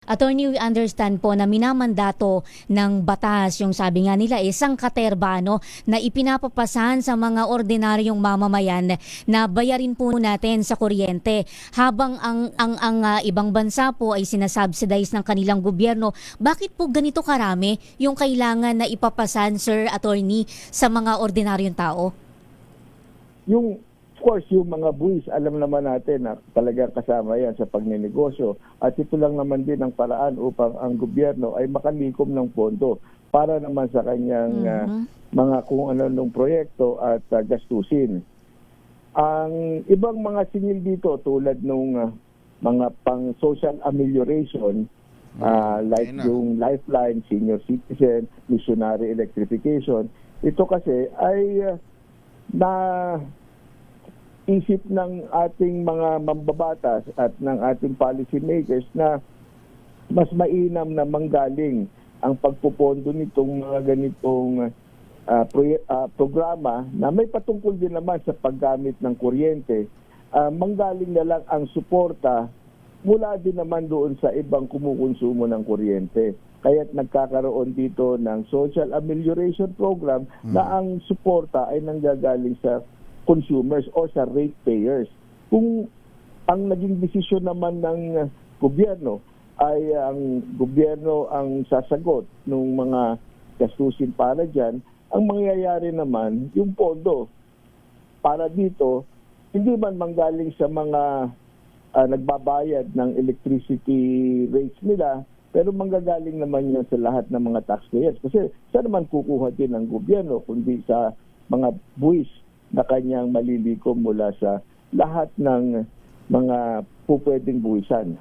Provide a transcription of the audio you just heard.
Attorney, we understand po na minamandato ng batas yung sabi nga nila sangkaterba na ipinapapasan sa mga ordinaryong mamamayan na bayarin po natin sa kuryente habang ang ibang bansa po ay sinasubsidize ng kanilang gobyerno. Bakit po ganito karami yung kailangan na ipapasan, Sir Attorney, sa mga ordinaryong tao? Of course, yung mga buwis, alam naman natin na talagang kasama yan sa pagninegosyo. At ito lang naman din ang paraan upang ang gobyerno ay makalikom ng pondo para naman sa kanyang mga kung ano-anong proyekto at gastusin. Ang ibang mga singil dito tulad nung mga pang social amelioration, like yung Lifeline, Senior Citizen, Missionary Electrification, ito kasi ay isip ng ating mga mambabatas at ng ating policy makers na mas mainam na manggaling ang pagpupondo nitong mga ganitong programa na may patungkol din naman sa paggamit ng kuryente. Manggaling na lang ang suporta mula din naman doon sa ibang kumukonsumo ng kuryente. Kaya't nagkakaroon dito ng social amelioration program na ang suporta ay nanggagaling sa consumers o sa ratepayers. Kung ang naging desisyon naman ng gobyerno ay ang gobyerno ang sasagot ng mga gastusin para dyan, ang mangyayari naman yung pondo para dito, hindi man manggaling sa mga nagbabayad ng electricity rates nila, pero manggagaling naman yan sa lahat ng mga taxpayers. Kasi saan naman kukuha din ng gobyerno kundi sa mga buwis na kanyang malilikom mula sa lahat ng mga pupwedeng buwisan.